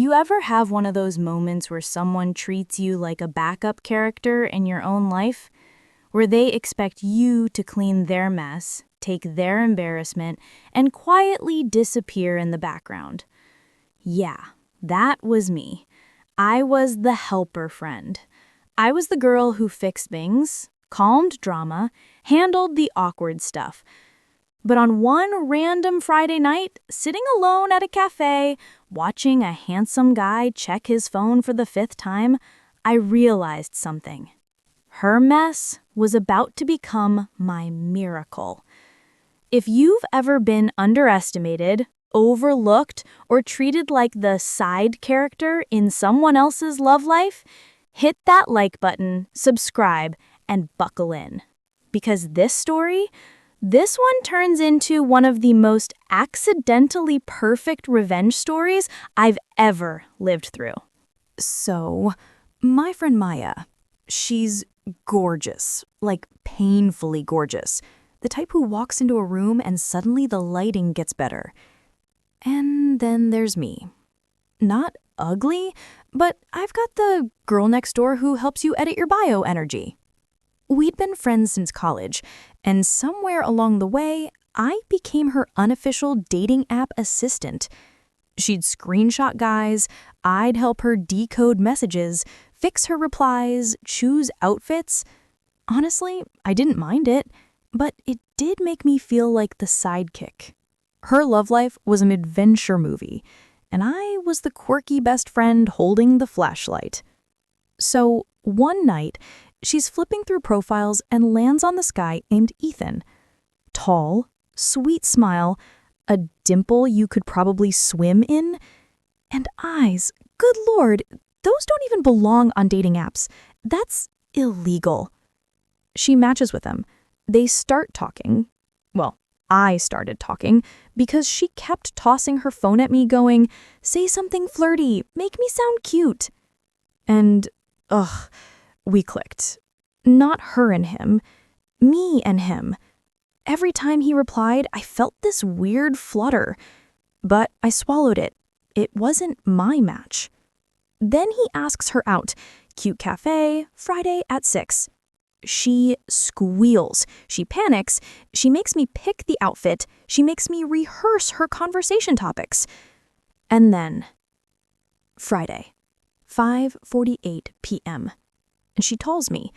You ever have one of those moments where someone treats you like a backup character in your own life? Where they expect you to clean their mess, take their embarrassment, and quietly disappear in the background? Yeah, that was me. I was the helper friend. I was the girl who fixed things, calmed drama, handled the awkward stuff. But on one random Friday night, sitting alone at a cafe, watching a handsome guy check his phone for the 5th time, I realized something. Her mess was about to become my miracle. If you've ever been underestimated, overlooked, or treated like the side character in someone else's love life, hit that like button, subscribe, and buckle in. Because this one turns into one of the most accidentally perfect revenge stories I've ever lived through. So, my friend Maya, she's gorgeous, like painfully gorgeous. The type who walks into a room and suddenly the lighting gets better. And then there's me. Not ugly, but I've got the girl next door who helps you edit your bio energy. We'd been friends since college, and somewhere along the way, I became her unofficial dating app assistant. She'd screenshot guys, I'd help her decode messages, fix her replies, choose outfits. Honestly, I didn't mind it, but it did make me feel like the sidekick. Her love life was an adventure movie, and I was the quirky best friend holding the flashlight. So, one night, she's flipping through profiles and lands on this guy named Ethan. Tall, sweet smile, a dimple you could probably swim in, and eyes, good lord, those don't even belong on dating apps. That's illegal. She matches with him. They start talking. Well, I started talking because she kept tossing her phone at me going, "Say something flirty, make me sound cute." And, we clicked. Not her and him, me and him. Every time he replied, I felt this weird flutter. But I swallowed it. It wasn't my match. Then he asks her out. Cute cafe, Friday at 6. She squeals. She panics. She makes me pick the outfit. She makes me rehearse her conversation topics. And then, Friday, 5:48 p.m. And she tells me.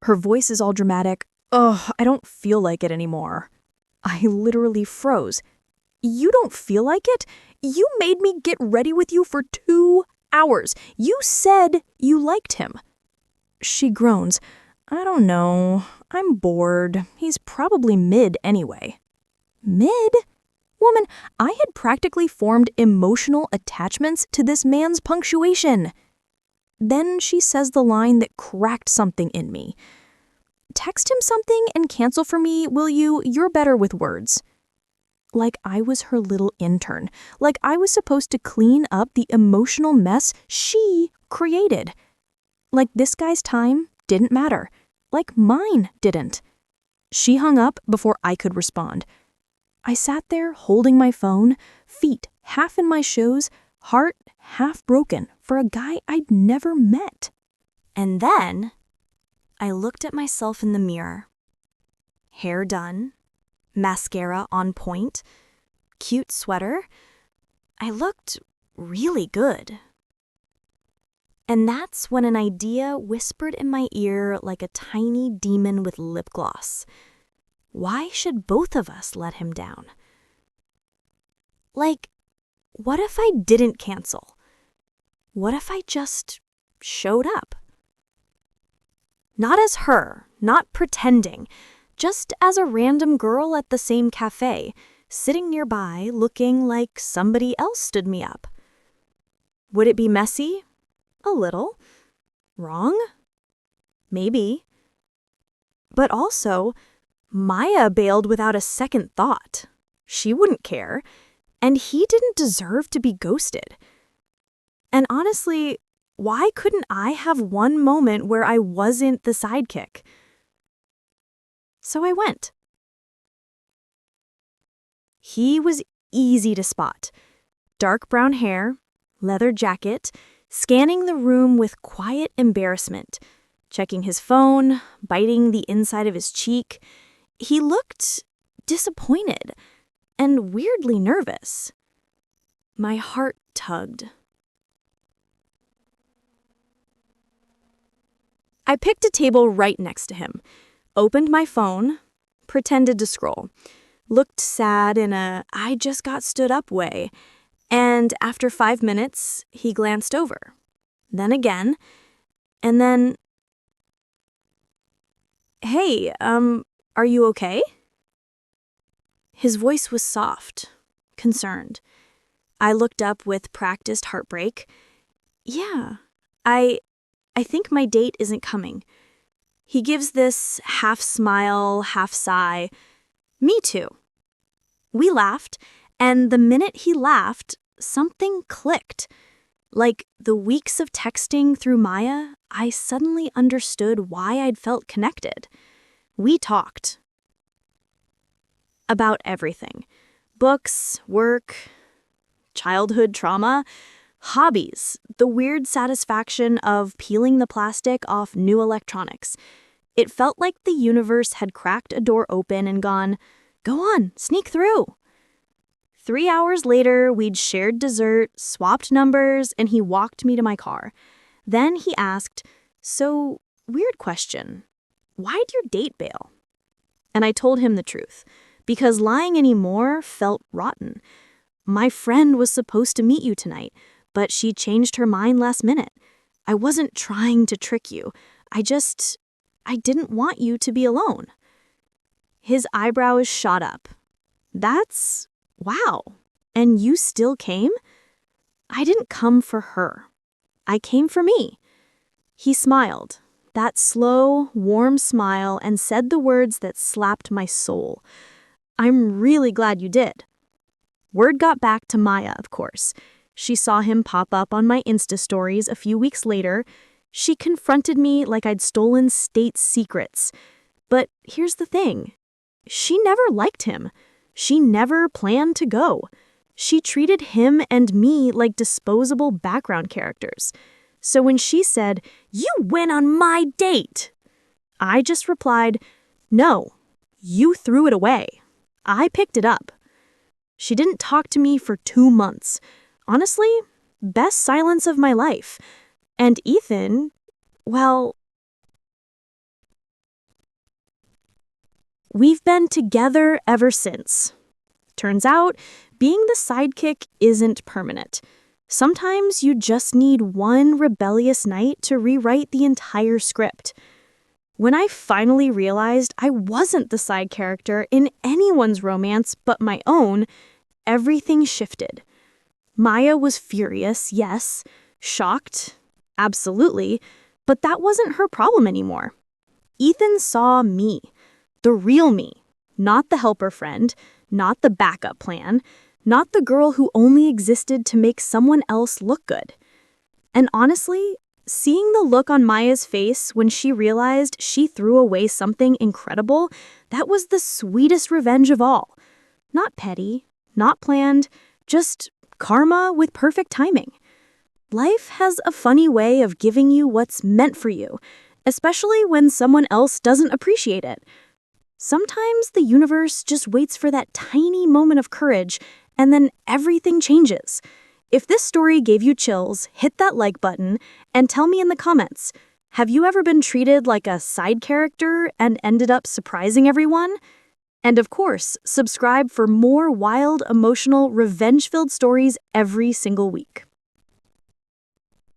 Her voice is all dramatic. "Ugh, I don't feel like it anymore." I literally froze. "You don't feel like it? You made me get ready with you for 2 hours. You said you liked him." She groans. "I don't know. I'm bored. He's probably mid anyway." Mid? Woman, I had practically formed emotional attachments to this man's punctuation. Then she says the line that cracked something in me. "Text him something and cancel for me, will you? You're better with words." Like I was her little intern. Like I was supposed to clean up the emotional mess she created. Like this guy's time didn't matter. Like mine didn't. She hung up before I could respond. I sat there holding my phone, feet half in my shoes, heart half broken for a guy I'd never met. And then I looked at myself in the mirror. Hair done, mascara on point, cute sweater. I looked really good. And that's when an idea whispered in my ear like a tiny demon with lip gloss. Why should both of us let him down? Like, what if I didn't cancel? What if I just showed up? Not as her, not pretending, just as a random girl at the same cafe, sitting nearby looking like somebody else stood me up. Would it be messy? A little. Wrong? Maybe. But also, Maya bailed without a second thought. She wouldn't care, and he didn't deserve to be ghosted. And honestly, why couldn't I have one moment where I wasn't the sidekick? So I went. He was easy to spot. Dark brown hair, leather jacket, scanning the room with quiet embarrassment, checking his phone, biting the inside of his cheek. He looked disappointed and weirdly nervous. My heart tugged. I picked a table right next to him, opened my phone, pretended to scroll, looked sad in a I just got stood up way, and after 5 minutes, he glanced over. Then again, and then, "Hey, are you okay?" His voice was soft, concerned. I looked up with practiced heartbreak. "Yeah, I think my date isn't coming." He gives this half smile, half sigh. "Me too." We laughed, and the minute he laughed, something clicked. Like the weeks of texting through Maya, I suddenly understood why I'd felt connected. We talked about everything: books, work, childhood trauma, hobbies, the weird satisfaction of peeling the plastic off new electronics. It felt like the universe had cracked a door open and gone, "Go on, sneak through." 3 hours later, we'd shared dessert, swapped numbers, and he walked me to my car. Then he asked, "So, weird question, why'd your date bail?" And I told him the truth, because lying anymore felt rotten. "My friend was supposed to meet you tonight, but she changed her mind last minute. I wasn't trying to trick you. I didn't want you to be alone." His eyebrows shot up. Wow. And you still came? I didn't come for her. I came for me. He smiled, that slow, warm smile, and said the words that slapped my soul. "I'm really glad you did." Word got back to Maya, of course. She saw him pop up on my Insta stories a few weeks later. She confronted me like I'd stolen state secrets. But here's the thing. She never liked him. She never planned to go. She treated him and me like disposable background characters. So when she said, "You went on my date," I just replied, "No, you threw it away. I picked it up." She didn't talk to me for 2 months. Honestly, best silence of my life. And Ethan, well, we've been together ever since. Turns out, being the sidekick isn't permanent. Sometimes you just need one rebellious night to rewrite the entire script. When I finally realized I wasn't the side character in anyone's romance but my own, everything shifted. Maya was furious, yes. Shocked, absolutely. But that wasn't her problem anymore. Ethan saw me. The real me, not the helper friend, not the backup plan, not the girl who only existed to make someone else look good. And honestly, seeing the look on Maya's face when she realized she threw away something incredible, that was the sweetest revenge of all. Not petty, not planned, just karma with perfect timing. Life has a funny way of giving you what's meant for you, especially when someone else doesn't appreciate it. Sometimes the universe just waits for that tiny moment of courage, and then everything changes. If this story gave you chills, hit that like button and tell me in the comments, have you ever been treated like a side character and ended up surprising everyone? And of course, subscribe for more wild, emotional, revenge-filled stories every single week.